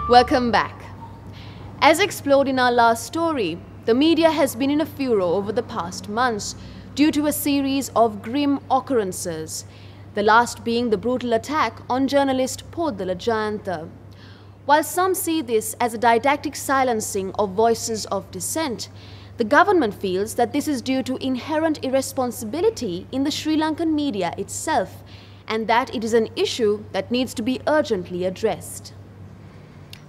Welcome back. As explored in our last story, the media has been in a furor over the past months due to a series of grim occurrences, the last being the brutal attack on journalist Demining. While some see this as a didactic silencing of voices of dissent, the government feels that this is due to inherent irresponsibility in the Sri Lankan media itself and that it is an issue that needs to be urgently addressed.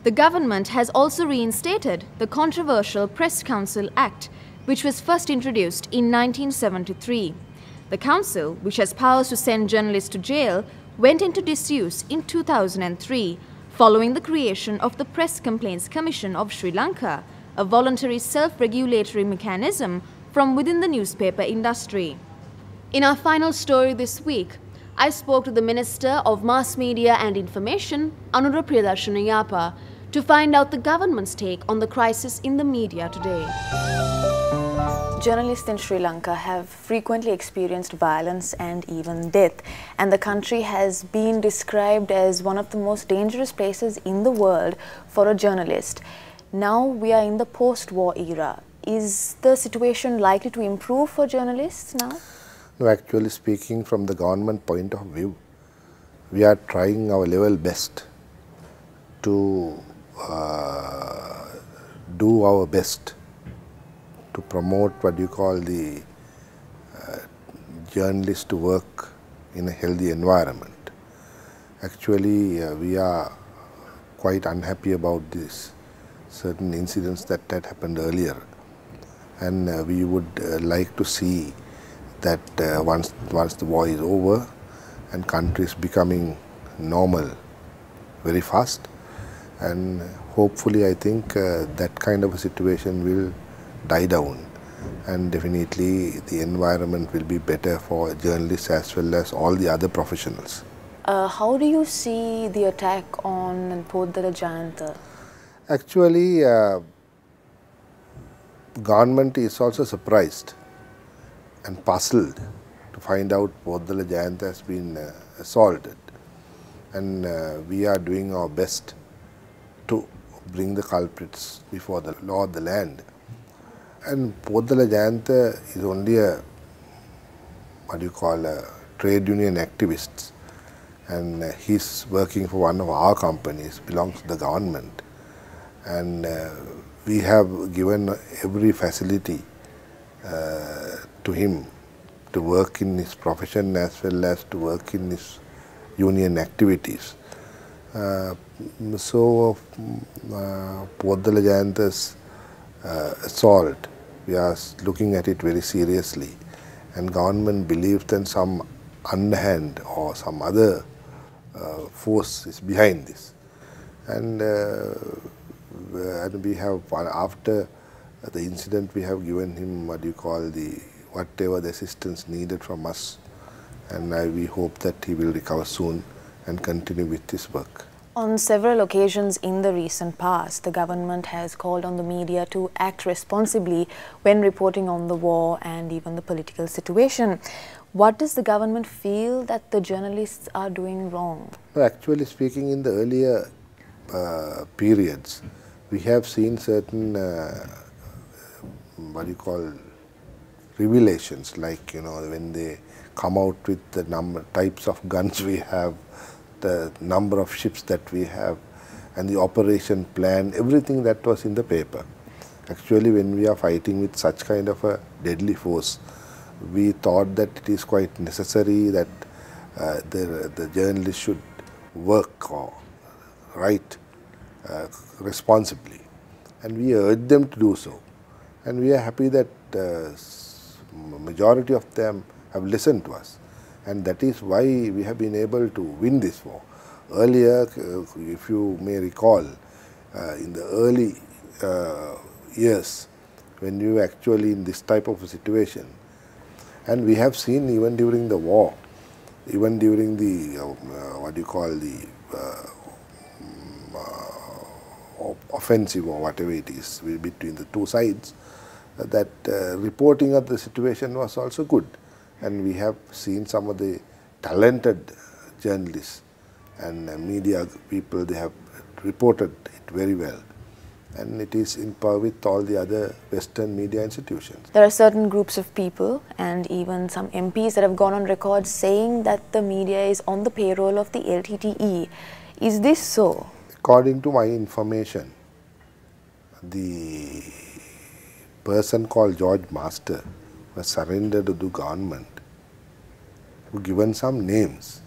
The government has also reinstated the controversial Press Council Act, which was first introduced in 1973. The council, which has powers to send journalists to jail, went into disuse in 2003, following the creation of the Press Complaints Commission of Sri Lanka, a voluntary self-regulatory mechanism from within the newspaper industry. In our final story this week, I spoke to the Minister of Mass Media and Information, Anura Priyadarshana, to find out the government's take on the crisis in the media today. Journalists in Sri Lanka have frequently experienced violence and even death, and the country has been described as one of the most dangerous places in the world for a journalist. Now we are in the post-war era. Is the situation likely to improve for journalists now? No, actually speaking, from the government point of view, we are trying our level best to do our best to promote what you call the journalists to work in a healthy environment. Actually, we are quite unhappy about this certain incidents that had happened earlier, and we would like to see that once the war is over and country is becoming normal very fast, and hopefully I think that kind of a situation will die down, and definitely the environment will be better for journalists as well as all the other professionals. How do you see the attack on Demining? Actually, government is also surprised and puzzled to find out Demining has been assaulted, and we are doing our best to bring the culprits before the law of the land. And Demining is only a trade union activist, and he's working for one of our companies, belongs to the government, and we have given every facility to him to work in his profession as well as to work in his union activities. So Deming's assault, we are looking at it very seriously, and government believes that some underhand or some other force is behind this, and we have, after the incident, we have given him whatever the assistance needed from us, and we hope that he will recover soon and continue with his work. On several occasions in the recent past, the government has called on the media to act responsibly when reporting on the war and even the political situation. What does the government feel that the journalists are doing wrong? Actually speaking, in the earlier periods, we have seen certain revelations, like when they come out with the types of guns we have, the number of ships that we have, and the operation plan, everything that was in the paper. Actually, when we are fighting with such kind of a deadly force, we thought that it is quite necessary that the journalists should work or write responsibly, and we urged them to do so, and we are happy that majority of them have listened to us, and that is why we have been able to win this war. Earlier, if you may recall, in the early years, when you were actually in this type of a situation, and we have seen even during the war, even during the offensive or whatever it is between the two sides, that reporting of the situation was also good, and we have seen some of the talented journalists and media people, they have reported it very well, and it is in par with all the other Western media institutions. There are certain groups of people and even some MPs that have gone on record saying that the media is on the payroll of the LTTE. Is this so? According to my information, the person called George Master was surrendered to the government, who given some names,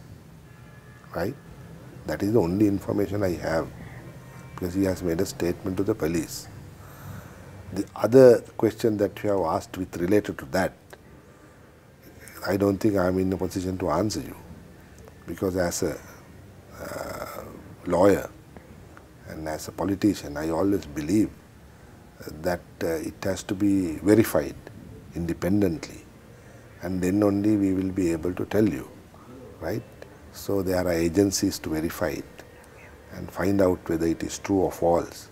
right? That is the only information I have, because he has made a statement to the police. The other question that you have asked with related to that, I don't think I am in a position to answer you, because as a lawyer and as a politician, I always believe that it has to be verified independently, and then only we will be able to tell you, right? So there are agencies to verify it and find out whether it is true or false.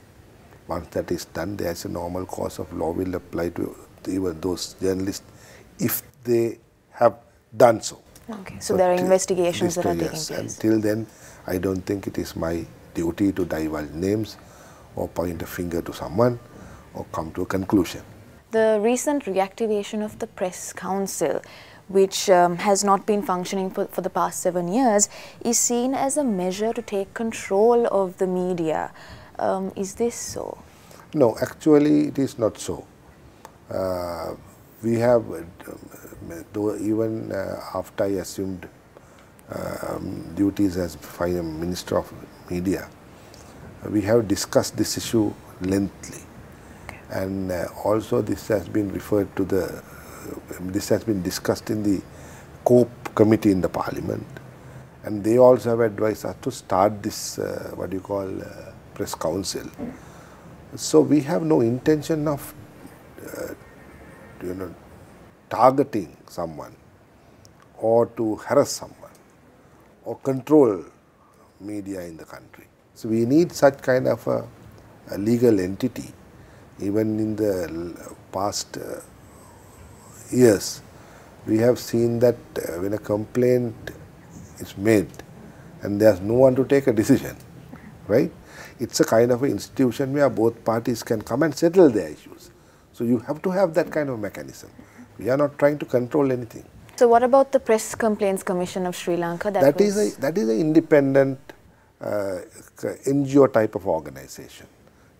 Once that is done, there is a normal course of law will apply to even those journalists if they have done so. Okay, so there are investigations that are taking place. Until then, I don't think it is my duty to divulge names or point a finger to someone or come to a conclusion. The recent reactivation of the Press Council, which has not been functioning for the past 7 years, is seen as a measure to take control of the media. Is this so? No, actually it is not so. We have, though even after I assumed duties as Minister of Media, we have discussed this issue lengthily. And also this has been referred to this has been discussed in the COPE committee in the Parliament, and they also have advised us to start this Press Council. So we have no intention of targeting someone or to harass someone or control media in the country. So we need such kind of a legal entity. Even in the past years, we have seen that when a complaint is made and there's no one to take a decision, right? It's a kind of an institution where both parties can come and settle their issues. So you have to have that kind of mechanism. We are not trying to control anything. So what about the Press Complaints Commission of Sri Lanka? That is an independent NGO type of organization.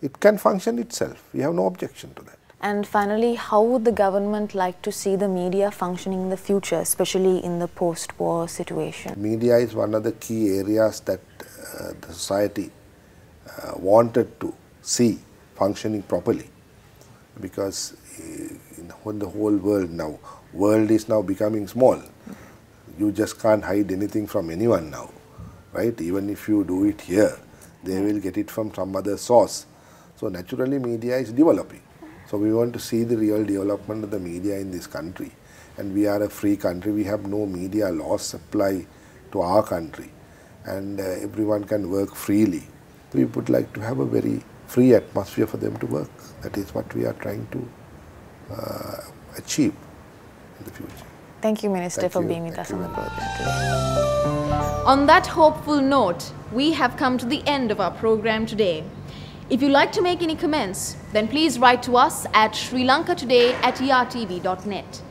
It can function itself. We have no objection to that. And finally, how would the government like to see the media functioning in the future, especially in the post-war situation? Media is one of the key areas that the society wanted to see functioning properly, because in the whole world is now becoming small. You just can't hide anything from anyone now, right? Even if you do it here, they will get it from some other source. So naturally media is developing. So we want to see the real development of the media in this country. And we are a free country. We have no media laws apply to our country. And everyone can work freely. We would like to have a very free atmosphere for them to work. That is what we are trying to achieve in the future. Thank you, Minister, for being with us on the program today. On that hopeful note, we have come to the end of our program today. If you'd like to make any comments, then please write to us at srilankatoday@ertv.net.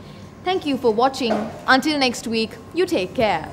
Thank you for watching. Until next week, you take care.